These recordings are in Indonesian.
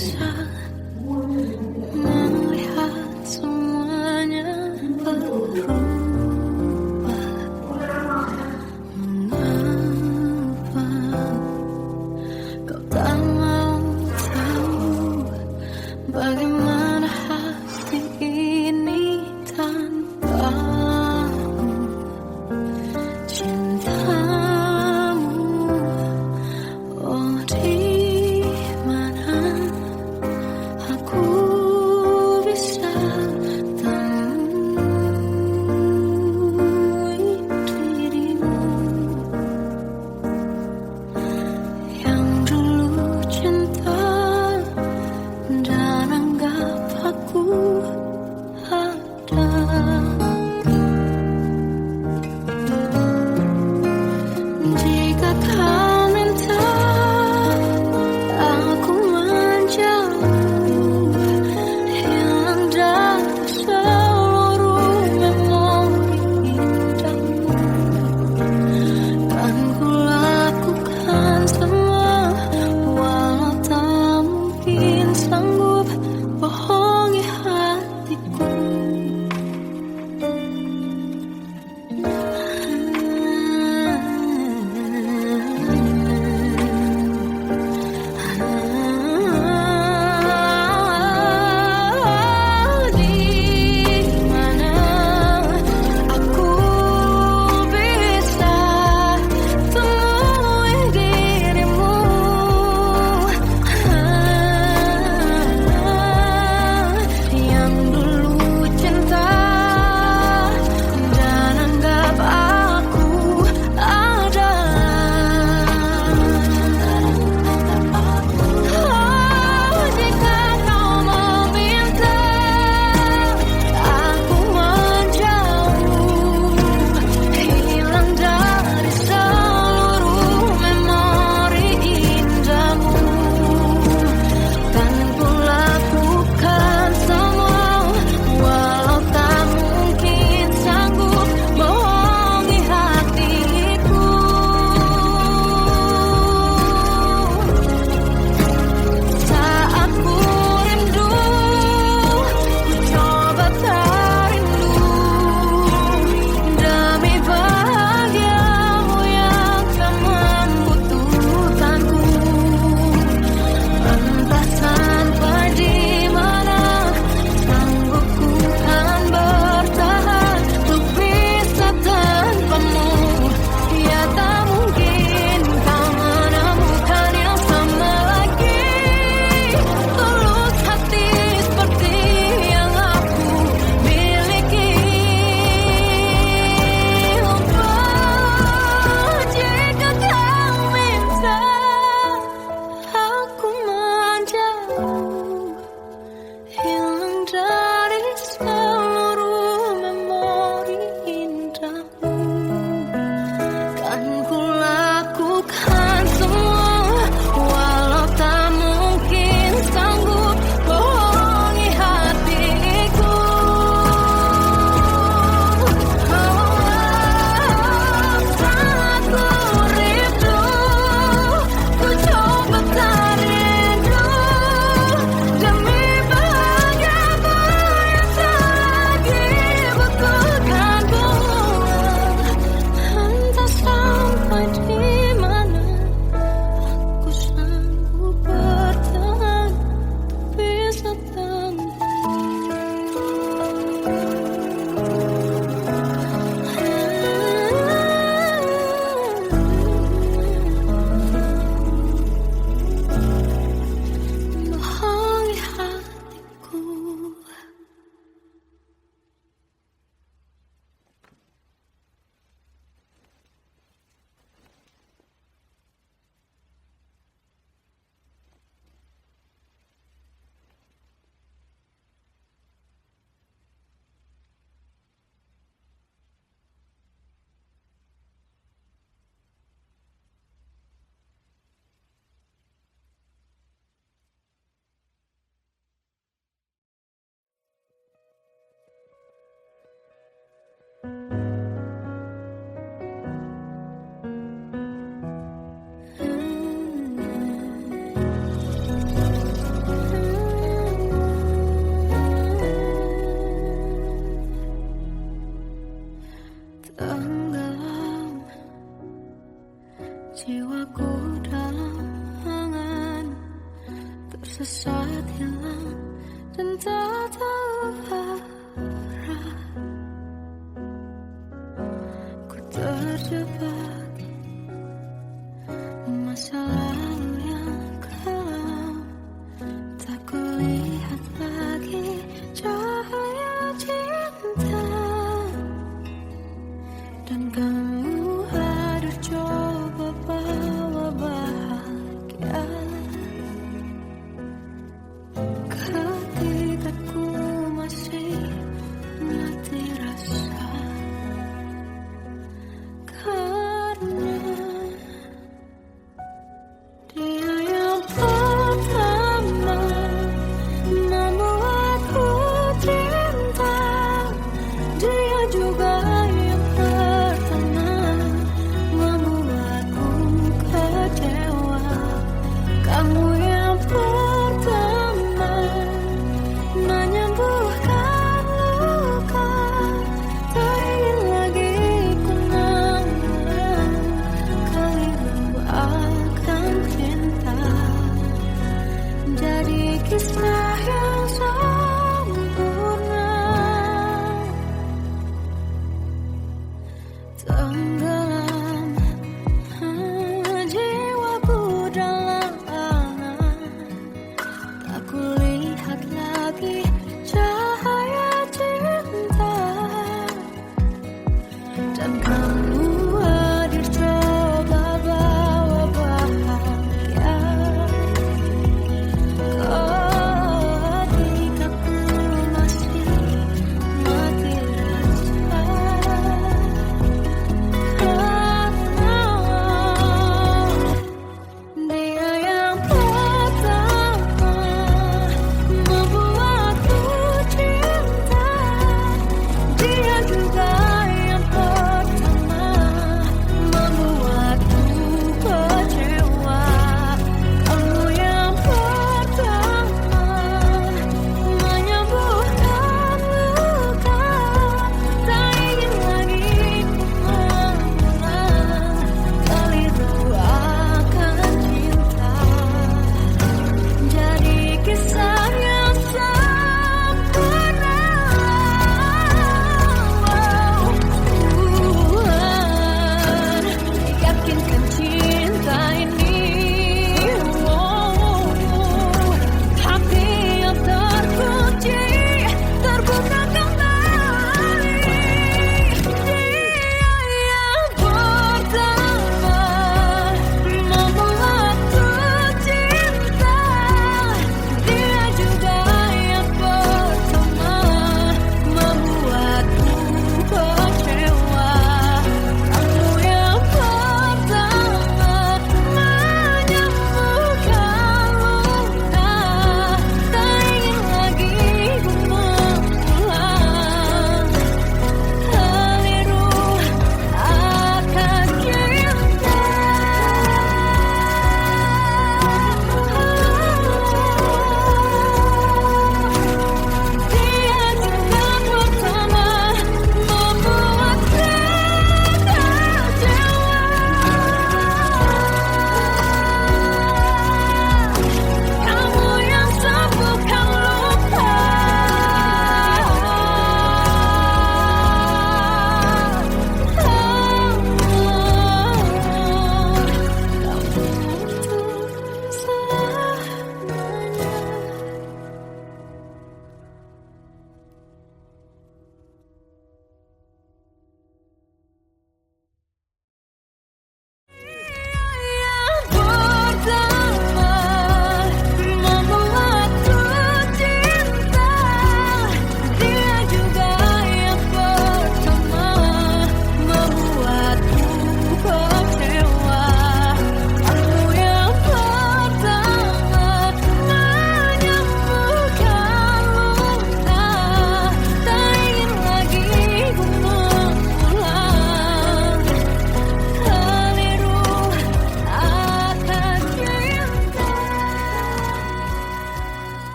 tersiksa melihat semuanya berubah. Mengapa kau tak mau tahu bagaimana hati ini tanpamu? Cintamu, oh di mana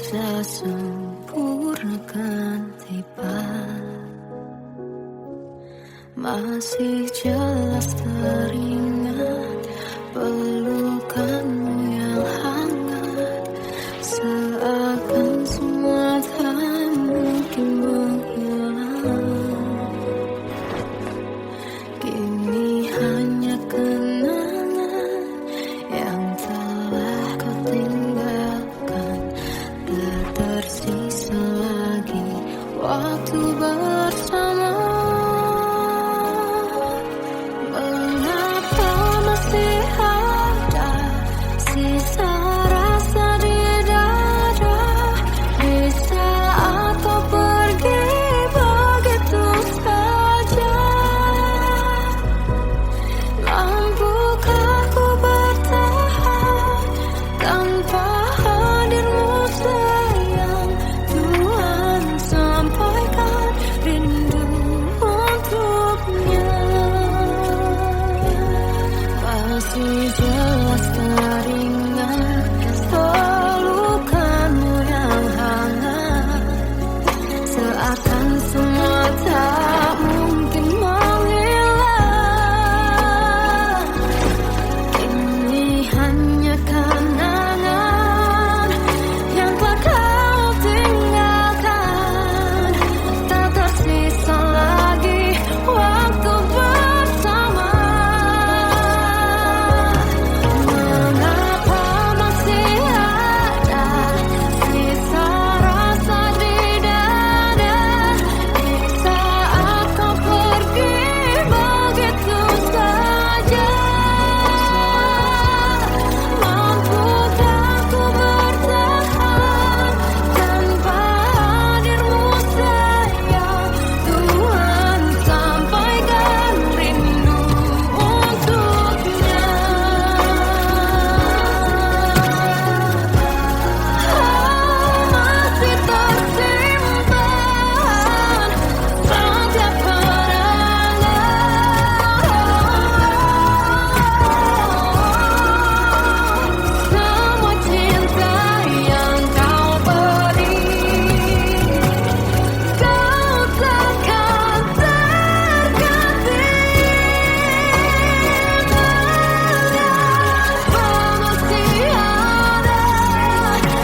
bisa sempurnakan tiba. Masih jelas teringat pelukanmu yang hangat, seakan semua tak mungkin menghilang. Kini hanya kenangan yang telah kau tinggalkan, tak tersisa lagi waktu bersama. Mengapa masih ada sisa rasa di dada, di saat kau pergi begitu saja? Mampukah ku bertahan tanpa hadirmu sayang? Tuhan, sampaikan rindu untuknya. Masih jelas teringat pelukanmu yang hangat, seakan semua tak mungkin menghilang. Ini hanya kenangan yang telah kau tinggalkan, tak tersisa lagi waktu bersama. Mengapa masih ada sisa rasa di dada, di saat kau pergi begitu saja? Mampukah ku bertahan tanpa hadirmu sayang? Tuhan, sampaikan rindu untuknya. Masih tersimpan setiap kenangan, semua cinta yang kau beri. Kau takkan terganti. Mengapa masih ada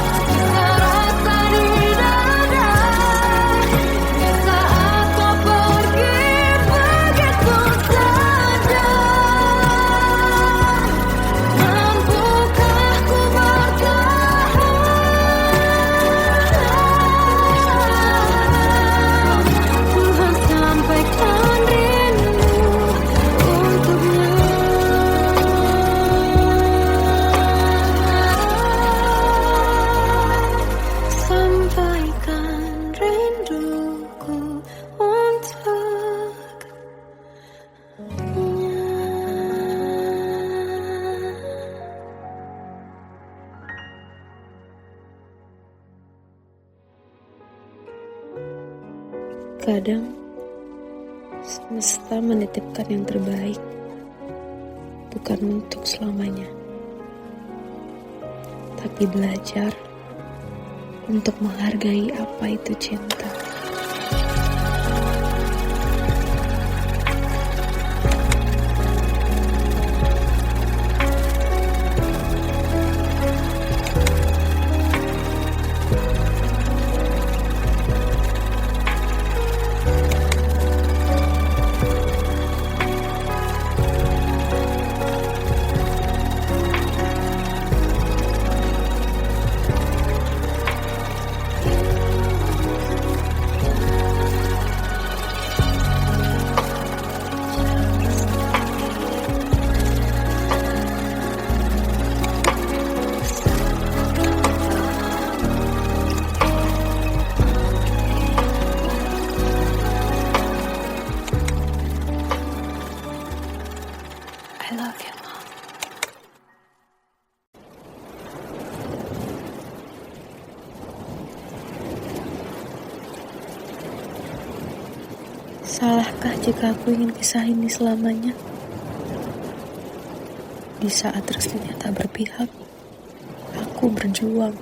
sisa rasa di dada, di saat kau pergi begitu saja? Mampukah ku bertahan? Tuhan, sampaikan rindu untuknya. Sampaikan rinduku untuknya. Kadang semesta menitipkan yang terbaik, bukan untuk selamanya, tapi belajar untuk menghargai apa itu cinta. I love you, Mom. Salahkah jika aku ingin kisah ini selamanya? Di saat restunya tak berpihak, aku berjuang.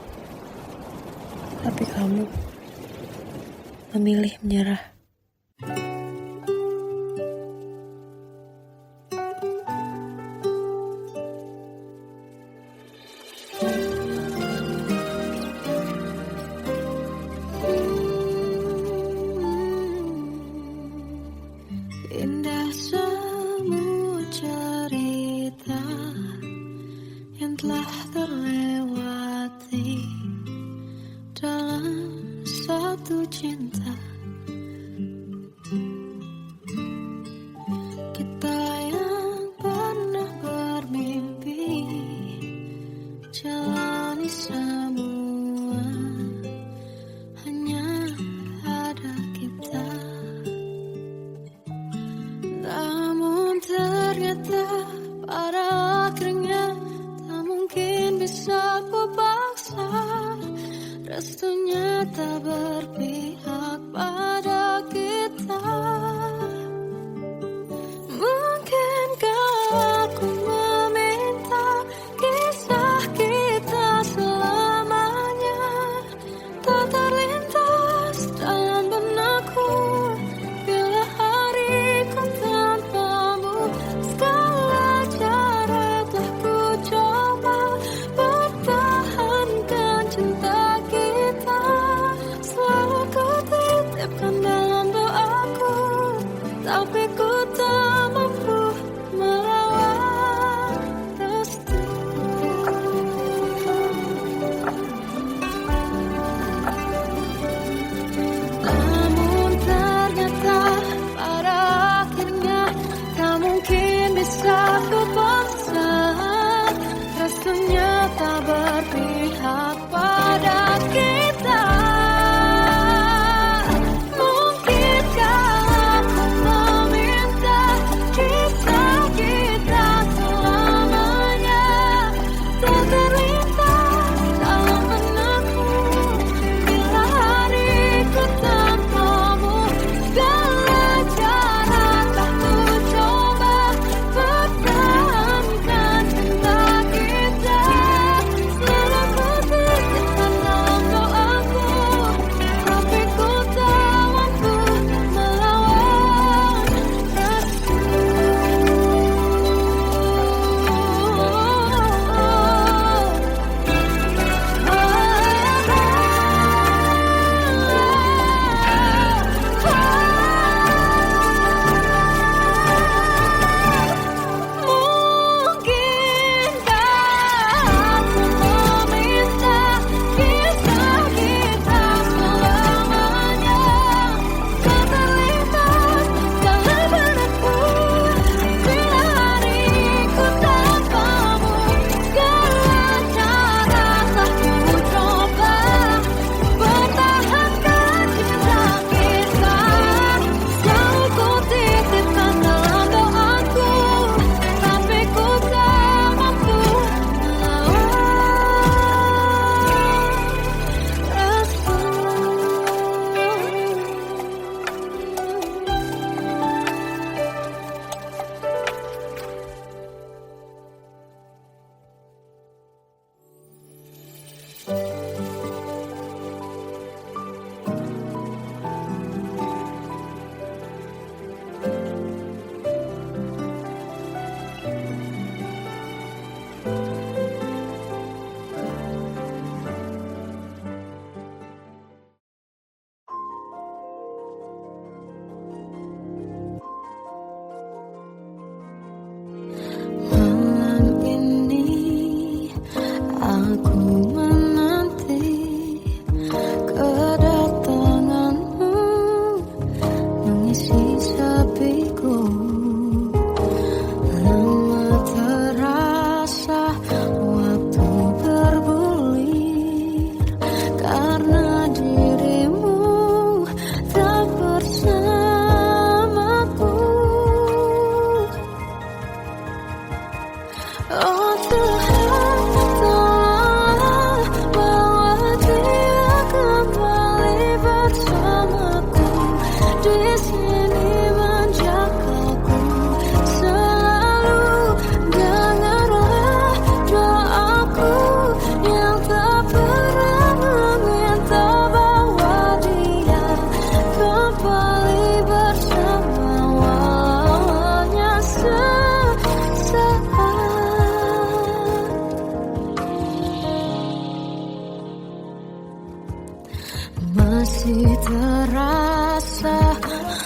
Tapi kamu memilih menyerah. Indah semua cerita yang telah terlewati dalam satu cinta. Kita yang pernah bermimpi jalani semua, hanya ada kita. Namun ternyata pada akhirnya tak mungkin bisa ku paksa. Restunya tak berpihak pada kita. Mungkinkah aku meminta kisah kita selamanya tak terlintas dalam benakku bila hariku tanpamu. Segala cara telah ku coba pertahankan cinta kita, selalu ku titipkan dalam Masih terasa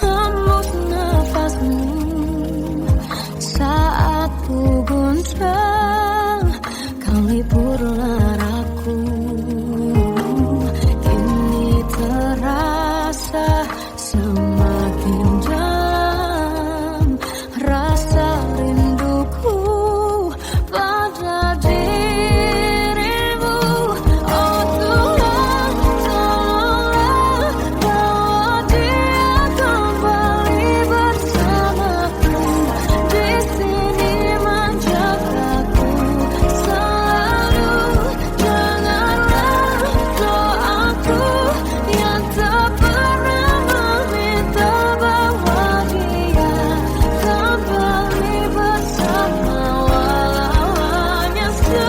hembus nafasmu saat ku guncang kau libur laraku. Kini terasa semakin dalam rasa rinduku pada dirimu. Oh Tuhan, tolonglah bawa dia kembali bersamaku. Di sini menjagaku selalu. Dengarlah doaku yang tak pernah meminta bahwa dia kembali bersama, walau hanya sesaat.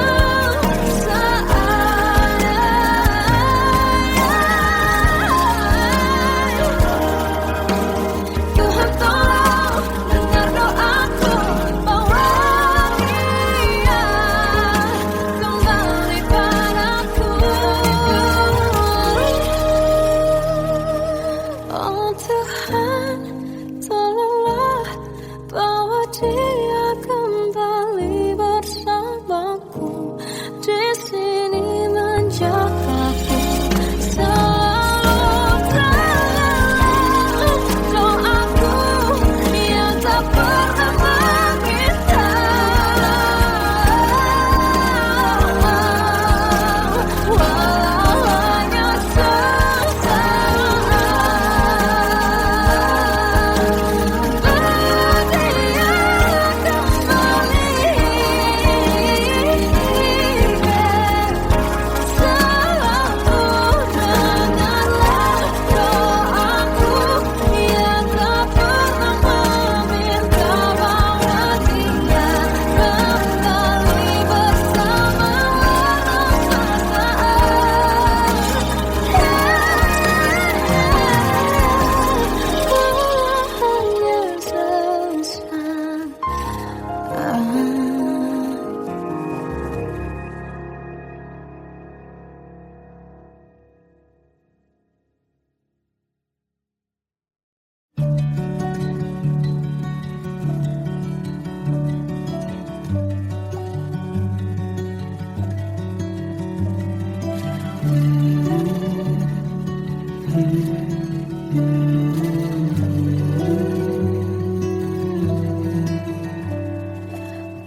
Tuhan tolong dengar doaku bahwa dia kembali padaku. Oh Tuhan, tolonglah bawa dia kembali bersamaku. Di sini menjagaku selalu. Dengarlah doaku yang tak pernah meminta, walau hanya sesaat.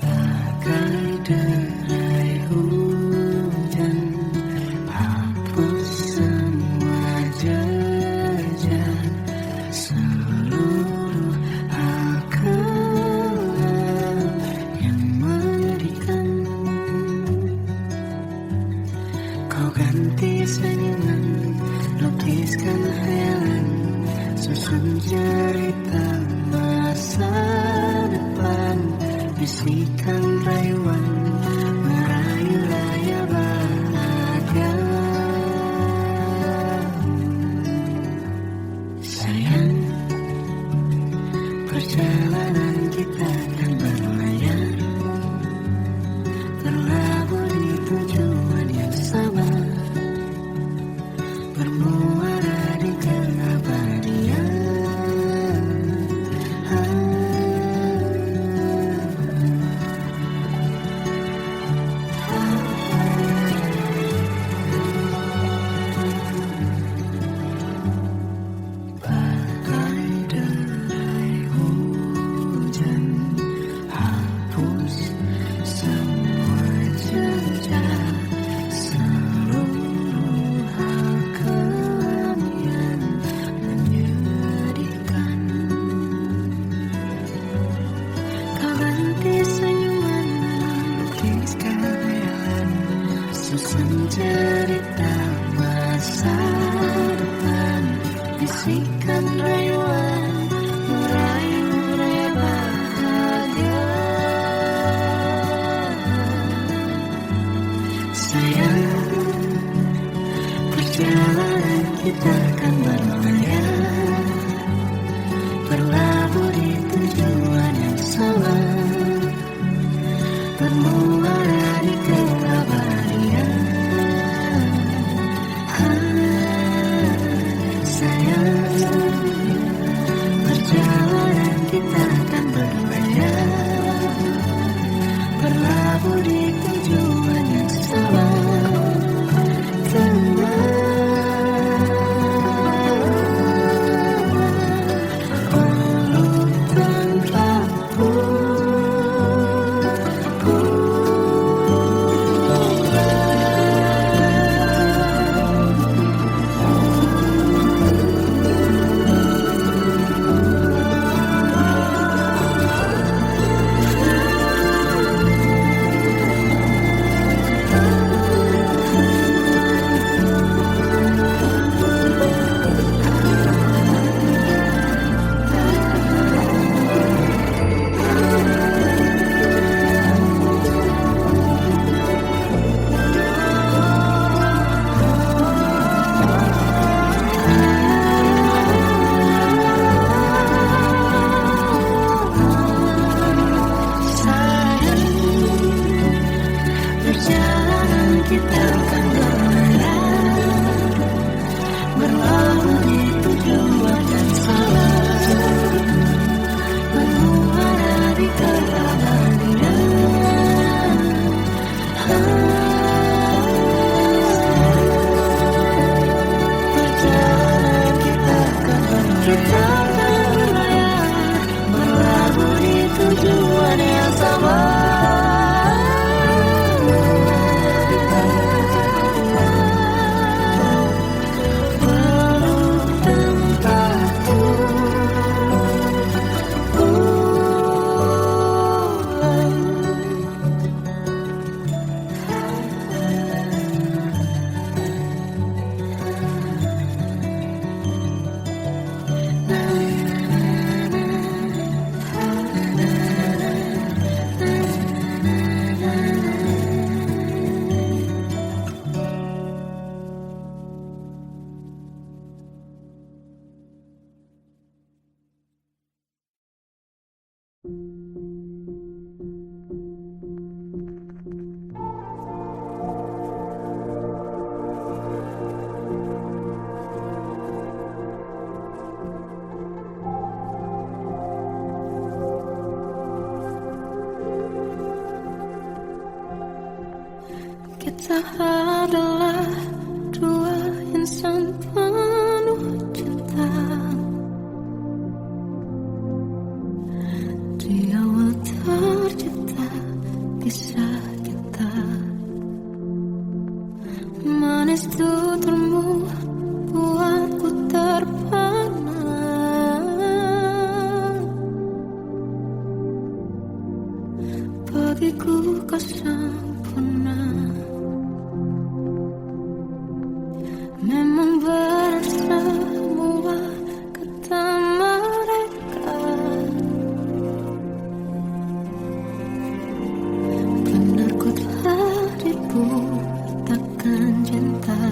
Bagai derai hujan, hapus semua jejak seluruh hal kelam yang menyedihkan. Kau ganti senyuman, lukiskan hayalan, susun cerita masa depan. Bisikan rayuan, merayu raya bahagia. Sayang, perjalanan kita akan berlayar, berlabuh di tujuan yang sama, bermuara di keabadian. Susun cerita masa depan, bisikan rayuan, merayu raya bahagia. Sayang, perjalanan kita akan berlayar, berlabuh di tujuan yang sama, bermuara di keabadian. kita akan berlayar, berlabuh di tujuan yang sama. Kita adalah dua insan penuh cinta. Di awal tercipta kisah kita, manis tuturmu buatku terpana. Bagiku kau sempurna. Memang berat semua kata mereka, benar ku telah dibutakan cinta.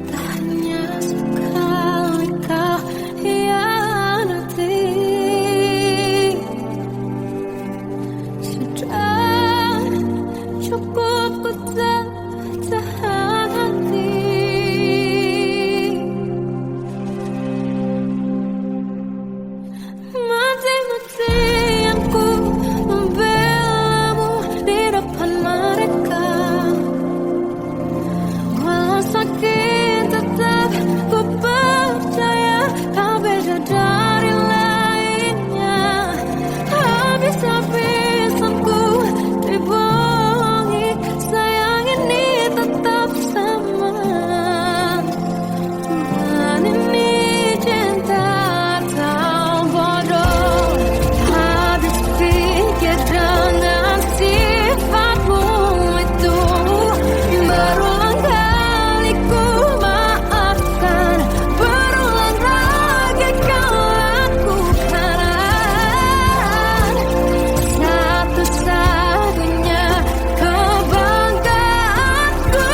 Tak hanya sekali kau hianati, sudah cukup ku tahan hati. Mati-matian ku membelamu di depan mereka. Walau sakit tetap ku percaya kau beda dari lainnya. Habis-habisan ku dibohongi, sayang ini tetap sama. Tuhan ini cinta atau bodoh. Habis pikir dengan sifatmu itu, berulang kali ku maafkan, berulang lagi kau lakukan. Satu-satunya kebanggaanku,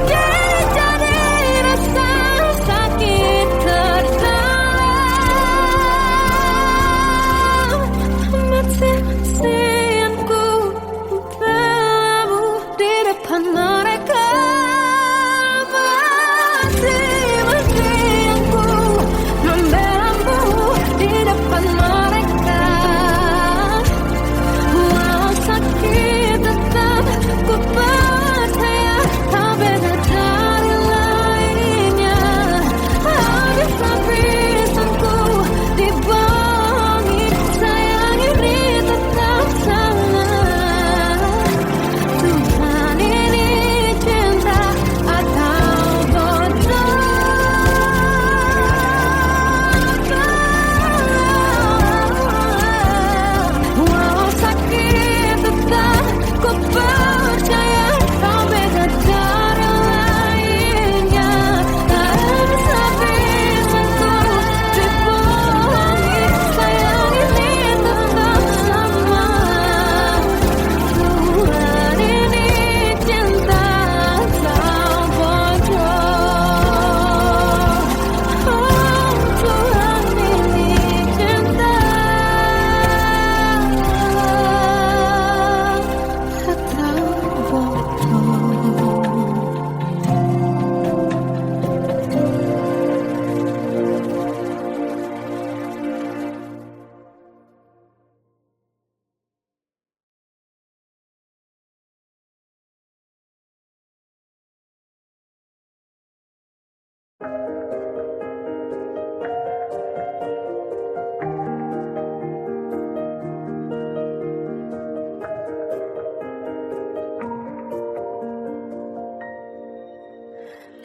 kini jadi rasa sakit terdalam. Mati-matian ku membelamu di depan mereka. Mati-matian ku membelamu di depan mereka. Walau sakit tetap ku percaya kau beda dari lainnya. Habis-habisan ku dibohongi, sayang ini tetap sama. Tuhan ini cinta atau bodoh. Walau sakit tetap ku percaya kau beda dari lainnya. Habis-habisan ku dibohongi, sayang ini tetap sama. Tuhan ini cinta atau bodoh. Tuhan ini cinta atau bodoh.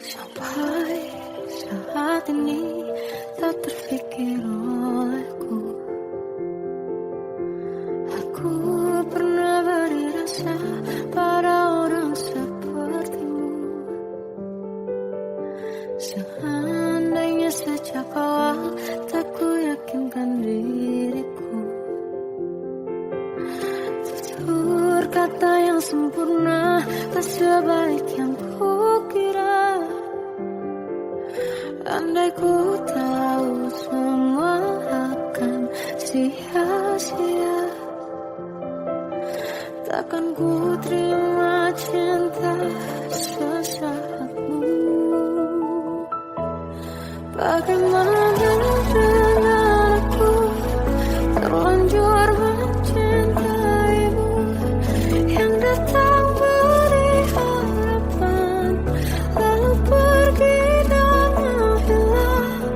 Sampai saat ini tak terfikir olehku. Aku pernah beri rasa pada orang sepertimu. Seandainya sejak awal tak ku yakinkan diriku. Tutur kata yang sempurna tak sebaik yang kukira. Andai ku tahu semua akan sia-sia, takkan ku terima cinta sesaatmu. Bagaimana dengan aku terlanjur mencintaimu, yang datang beri harapan lalu pergi dan menghilang.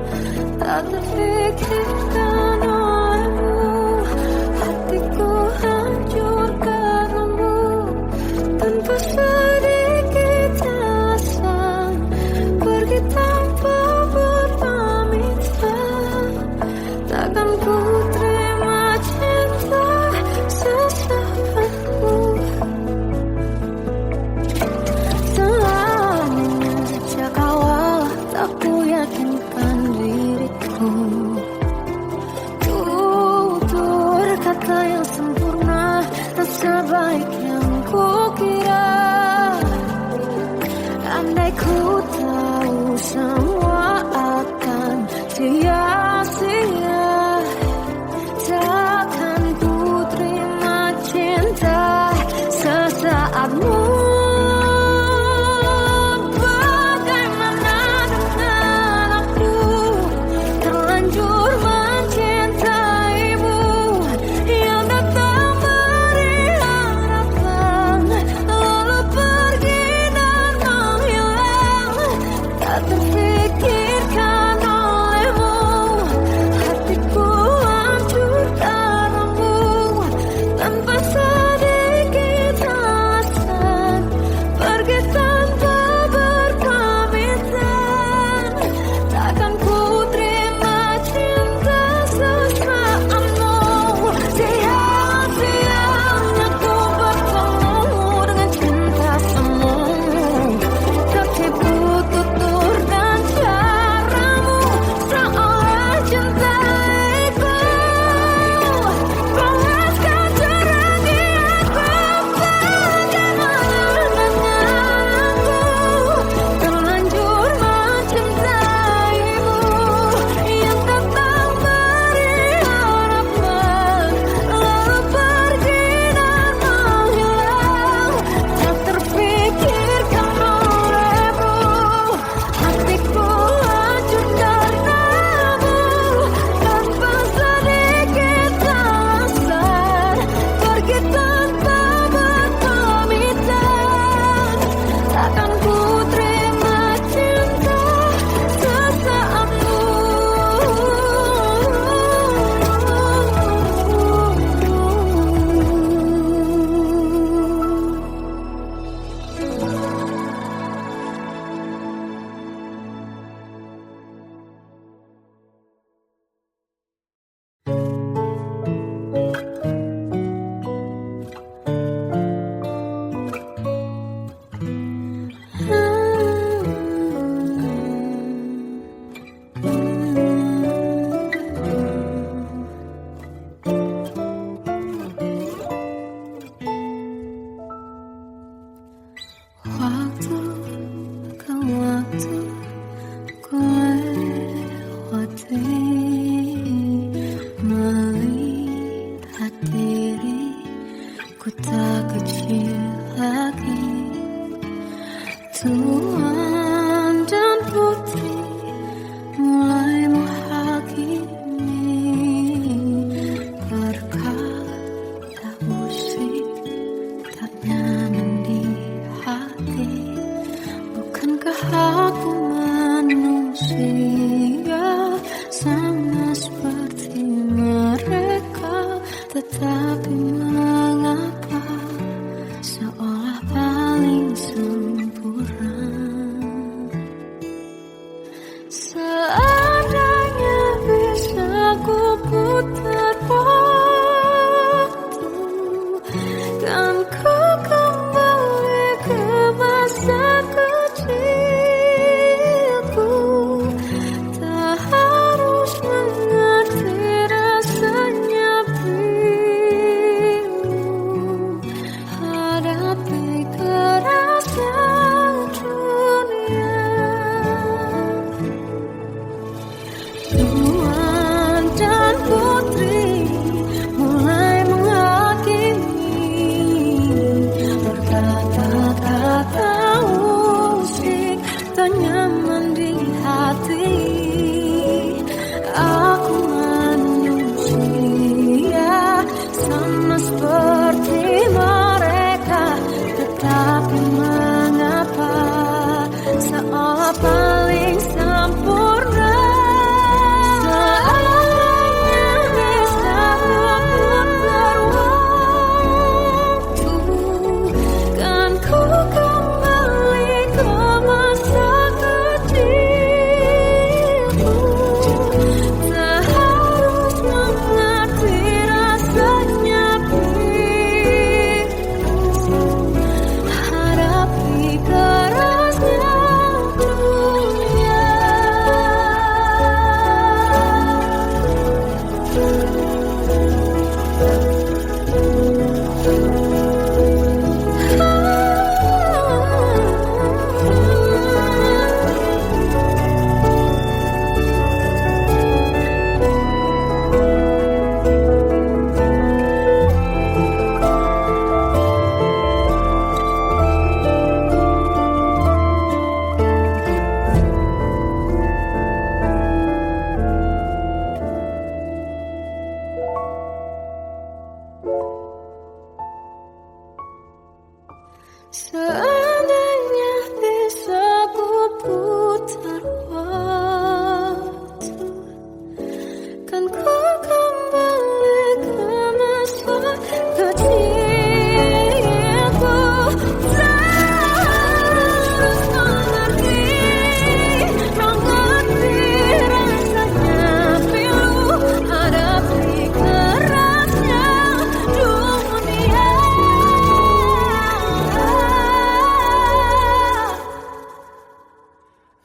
Tak terfikirkan olehmu, hatiku hancur karenamu. Tanpa sedikit alasan pergi tanpa berpamitan. Takkan ku terima cinta sesaatmu. Selamanya sejak awal tak ku yakinkan diriku. Tutur kata yang sempurna tak sebaik yang kukira. Andai ku tahu semua akan sia-sia, takkan ku terima cinta sesaatmu. Bagaimana dengan aku terlanjur mencintaimu, yang datang beri harapan lalu pergi dan menghilang. Tak terfikirkan olehmu, hatiku hancur karenamu. Tanpa sedikit alasan pergi tanpa berpamitan. Takkan ku terima cinta sesaatmu. Sia-sianya ku bertemu dengan cinta semu. Tertipu tutur dan caramu, seolah cintaiku panaskan terangi aku. Bagaimana dengan aku terlanjur mencintaimu, yang datang beri harapan lalu pergi dan menghilang. Tak terfikirkan olehmu, hatiku hancur karenamu. Tanpa sedikit alasan pergi tanpa berpamitan. Takkan ku terima cinta sesaatmu. Waktu ke waktu ku lewati, melihat diri ku tak kecil lagi. Tuan dan putri mulai menghakimi. Berkata musik tak nyaman di hati. Bukankah aku manusia sama seperti mereka? Tetapi mengapa seolah paling sempurna? nyaman di hati. Aku manusia sama seperti mereka, tetapi mengapa seolah paling sempurna. Seandainya bisa memutar waktu, kan ku kembali ke masa kecilku. Tak harus mengerti rasanya pilu, hadapi kerasnya dunia. Seandainya bisa ku putar waktu, kan ku kembali ke masa kecilku. Tak harus mengerti rasanya pilu, hadapi kerasnya dunia.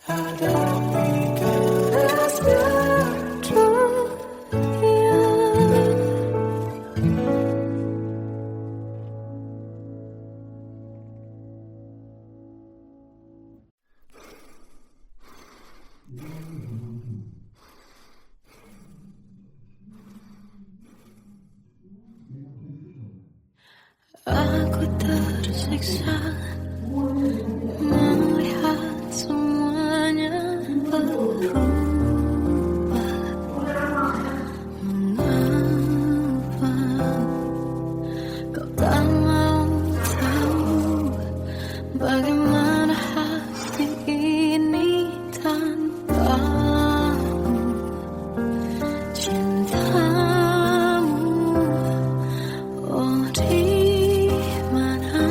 Hadapi kerasnya dunia. Aku tersiksa melihat semuanya berubah. Mengapa kau tak mau tahu bagaimana hati ini tanpamu? Cintamu, oh di mana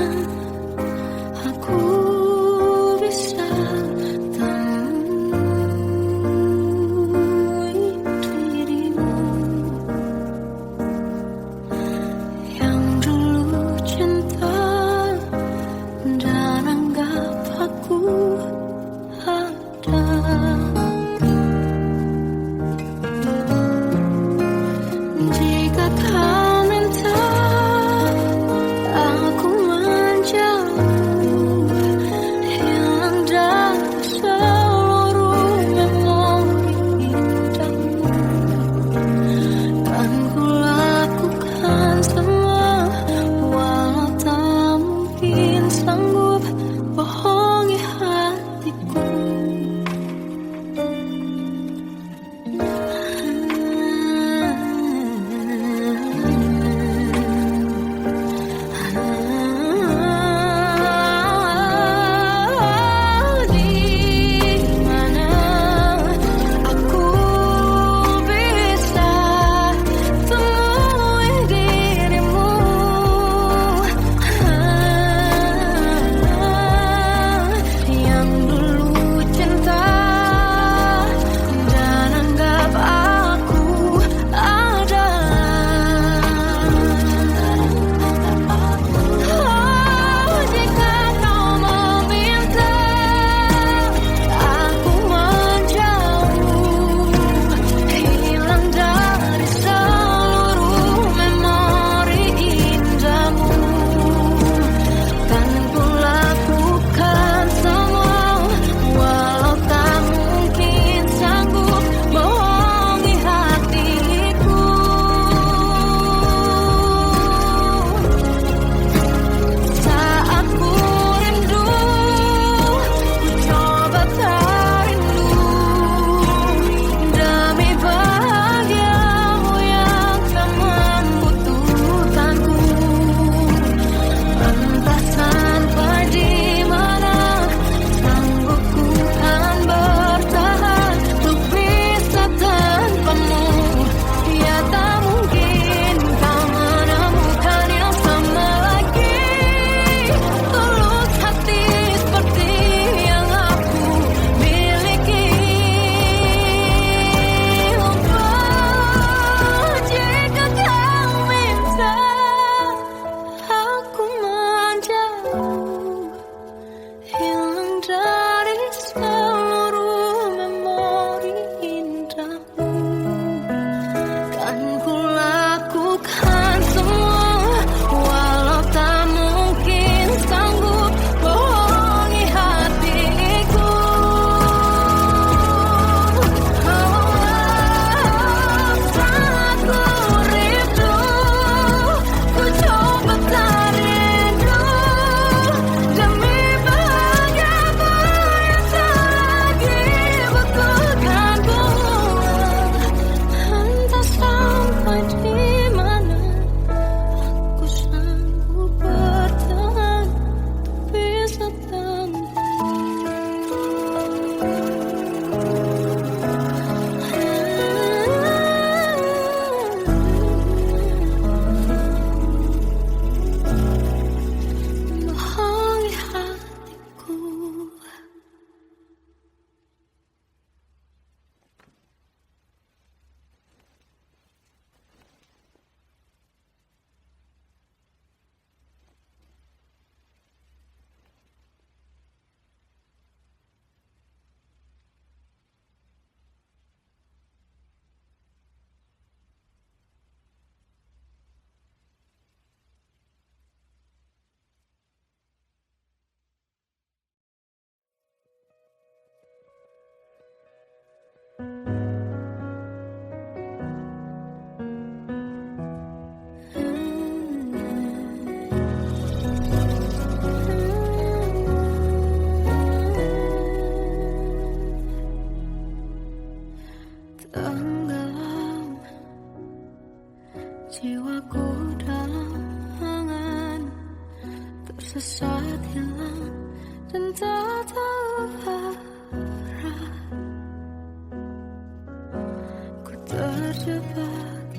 terjebak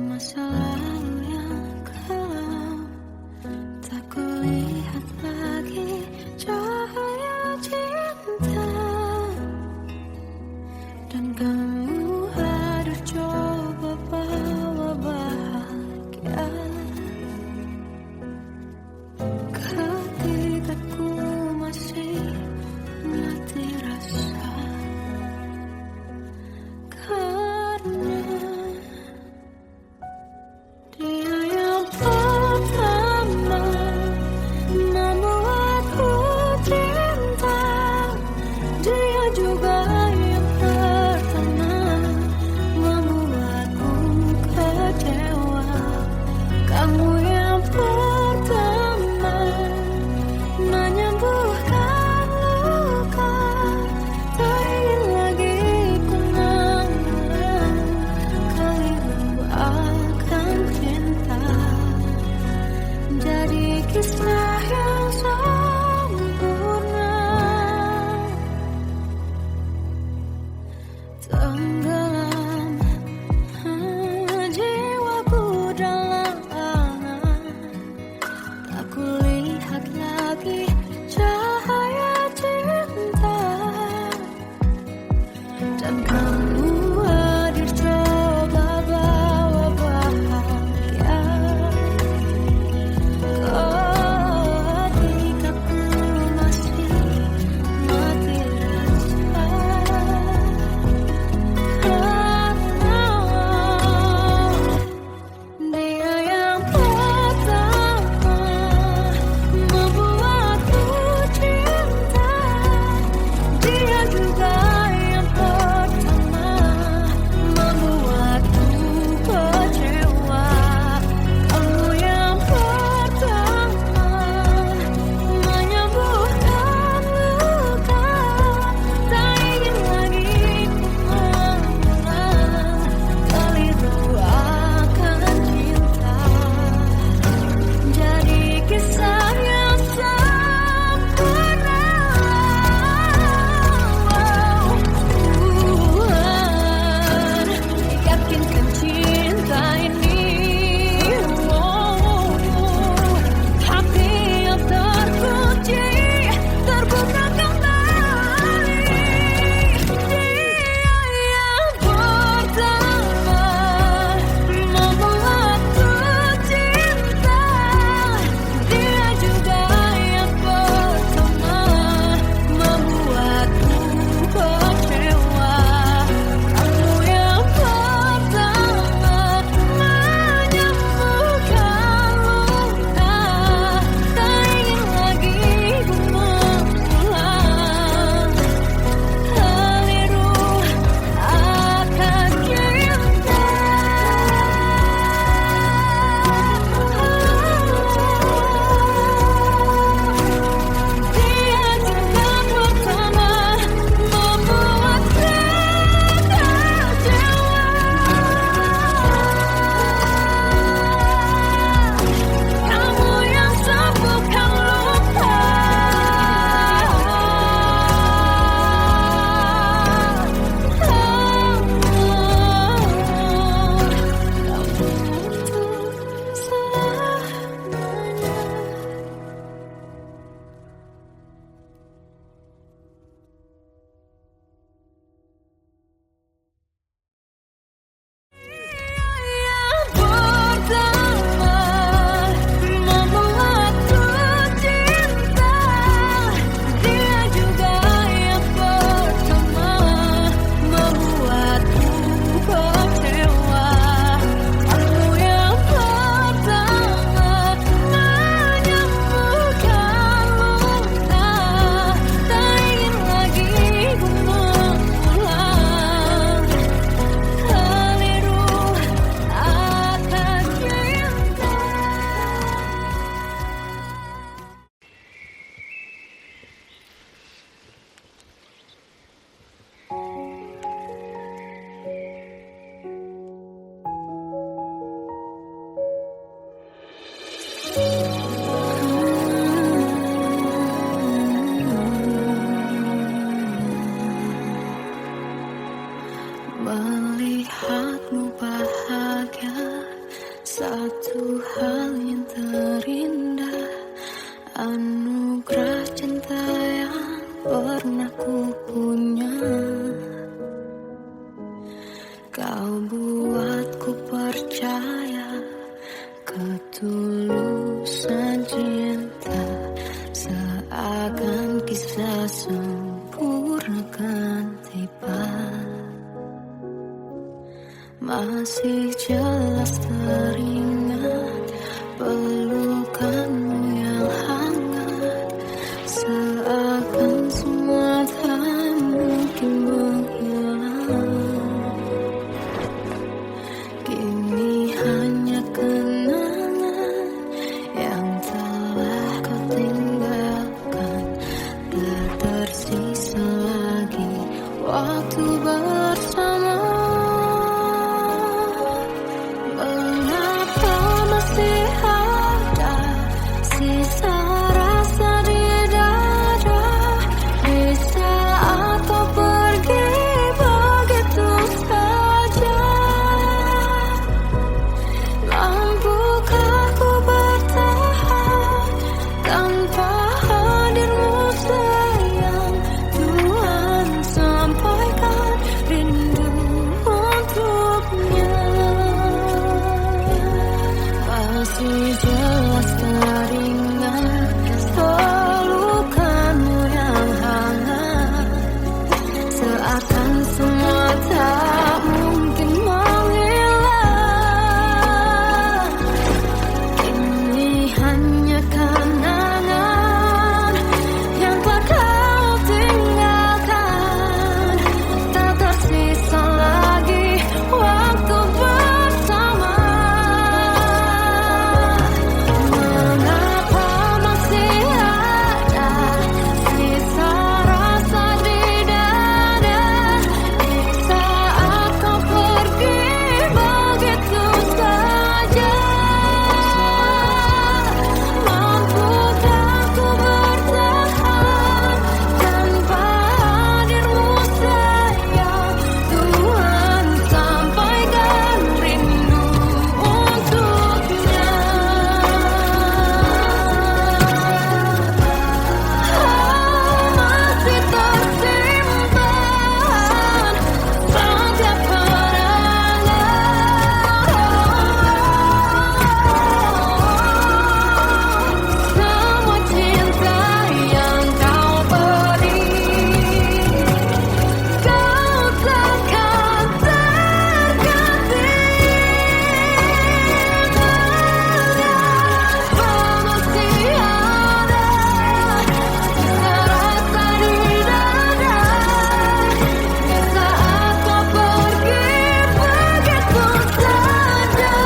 masa lalu yang kelam. Tak kulihat lagi cahaya cinta, dan kamu hadir coba bawa bahagia. Ketika ku masih mati rasa, karena pernah ku punya. Kau buatku percaya ketulusan cinta, seakan kisah sempurna kan tiba. Masih jelas teringat pelukanmu yang hangat, seakan semua tak mungkin menghilang. Kini hanya kenangan yang telah kau tinggalkan, tak tersisa lagi waktu bersama. Mengapa masih ada sisa rasa di dada, di saat kau pergi begitu saja? Mampukah ku bertahan tanpa hadirmu sayang? Tuhan sampaikan rindu untuknya. Masih jelas teringat pelukanmu yang hangat, seakan semua tak mungkin menghilang. Kini hanya kenangan yang telah kau tinggalkan, tak tersisa lagi waktu bersama. Mengapa masih ada sisa rasa di dada, di saat kau pergi begitu saja? Mampukah ku bertahan tanpa hadirmu sayang? Tuhan sampaikan rindu untuknya. Masih tersimpan setiap kenangan, semua cinta yang kau beri. Kau takkan terganti. Masih ada sisa rasa di dada, di saat kau pergi begitu saja.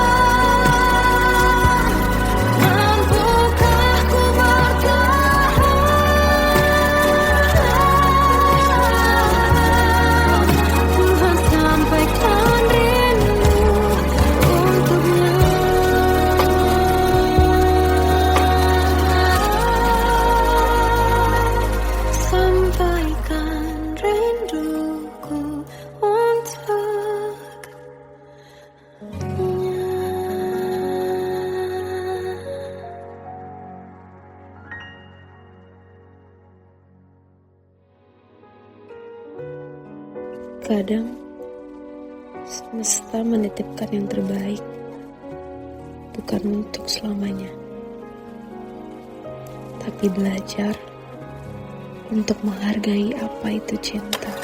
Mampukah ku bertahan? Tuhan sampaikan rindu untuknya. Sampaikan rinduku untuknya. Kadang semesta menitipkan yang terbaik, bukan untuk selamanya, tapi belajar untuk menghargai apa itu cinta.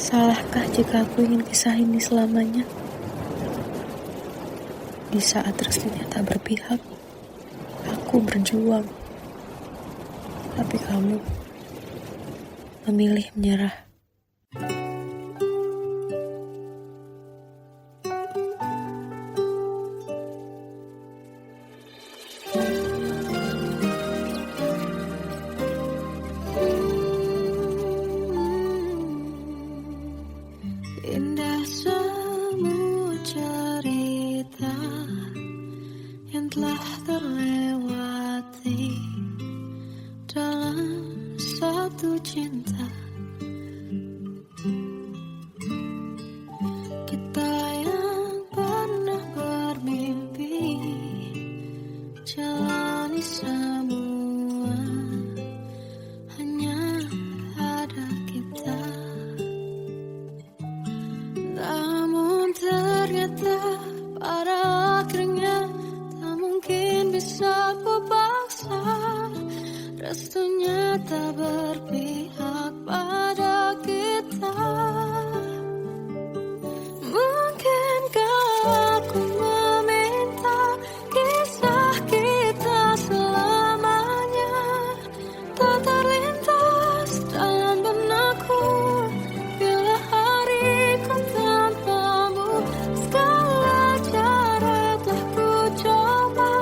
Salahkah jika aku ingin kisah ini selamanya? Di saat restunya tak berpihak, aku berjuang. Tapi kamu memilih menyerah. Indah semua cerita yang telah terlewati dalam satu cinta. Kita yang pernah bermimpi jalani semua, hanya ada kita. Namun ternyata pada akhirnya tak mungkin bisa ku paksa. Restunya tak berpihak pada kita. Mungkinkah aku meminta kisah kita selamanya tak terlintas dalam benakku bila hariku tanpamu. Segala cara telah ku coba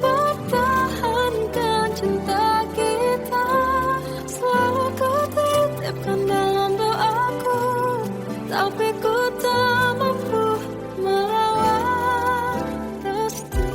pertahankan cinta kita. Selalu ku titipkan dalam doaku, tapi ku tak mampu merawat restu.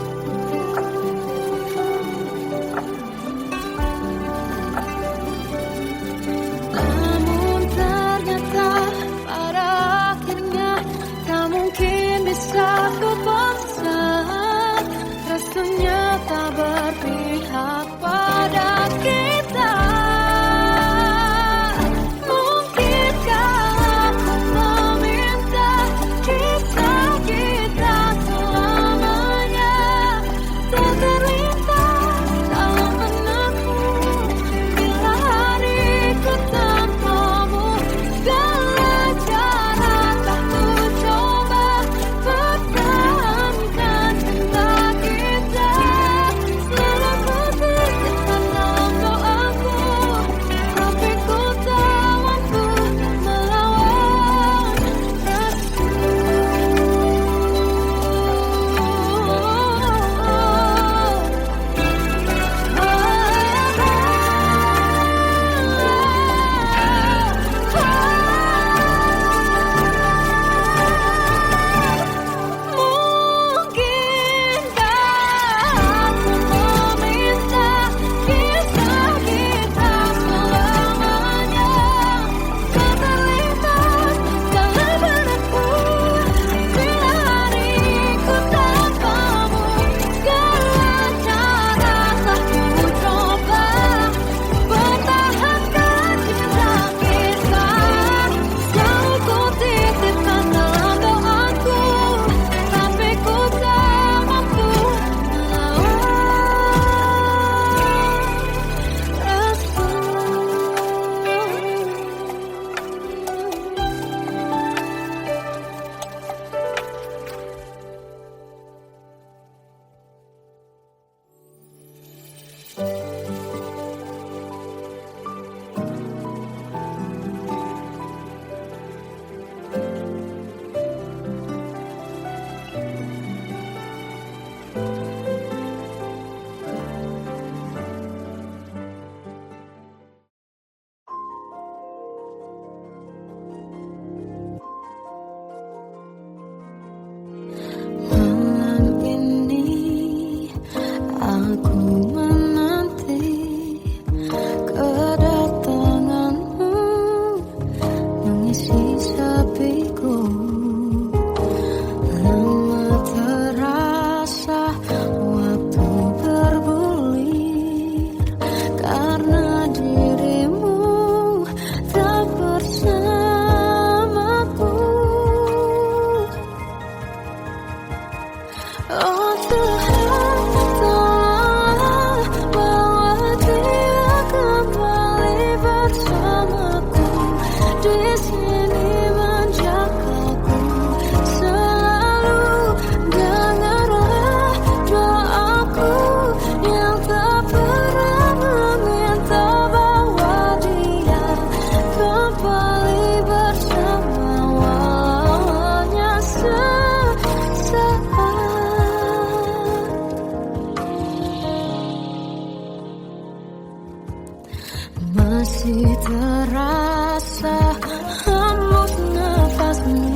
masih terasa hembus nafasmu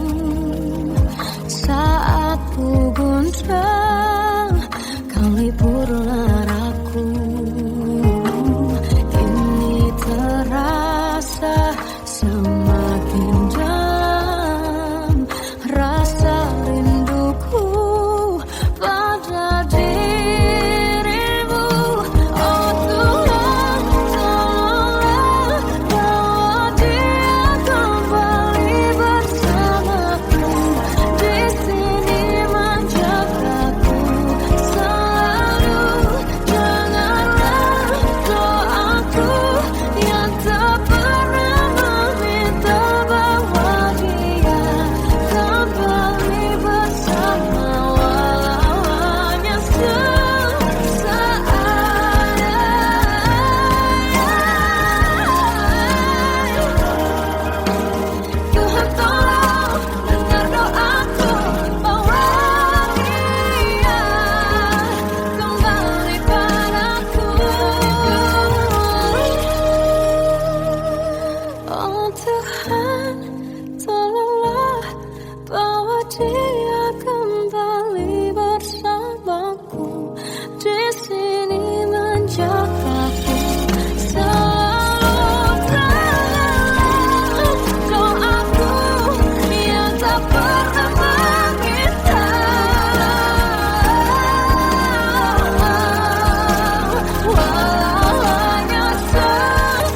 saat ku guncang kau libur laraku. Kini terasa semakin dalam rasa rinduku pada dirimu. Oh Tuhan, tolonglah bawa dia kembali bersamaku. Di sini menjagaku selalu. Janganlah doaku yang tak pernah meminta bawa dia kembali bersama, walau hanya sesaat. Tuhan tolong dengar doaku, bawa dia kembali padaku. Oh Tuhan, tolonglah bawa dia kembali bersamaku. Di sini menjagaku selalu. Janganlah doaku yang tak pernah meminta, walau hanya sesaat.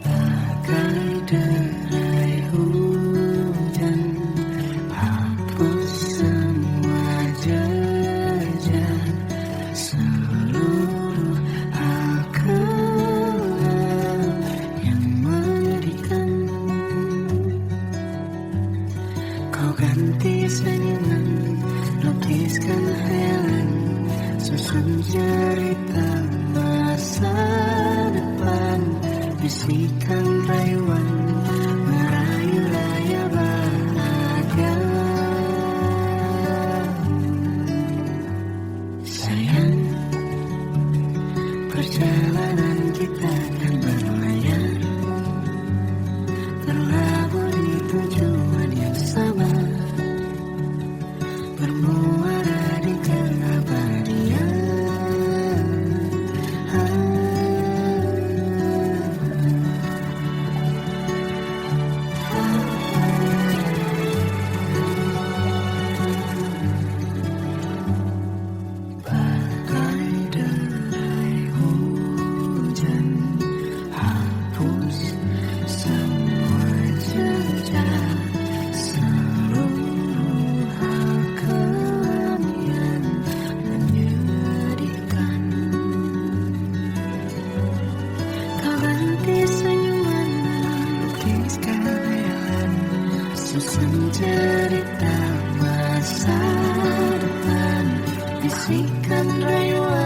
Bagai derai hujan, hapus semua jejak seluruh akal yang menyedihkan. Kau ganti senyuman, lukiskan hayalan, susun cerita masa depan. Bisikan rayuan, merayu raya bahagia. Sayang, perjalanan kita kan berlayar, terlabur di tujuan yang sama, bermuara di keabadian. Cerita masa depan, bisikan rayuan.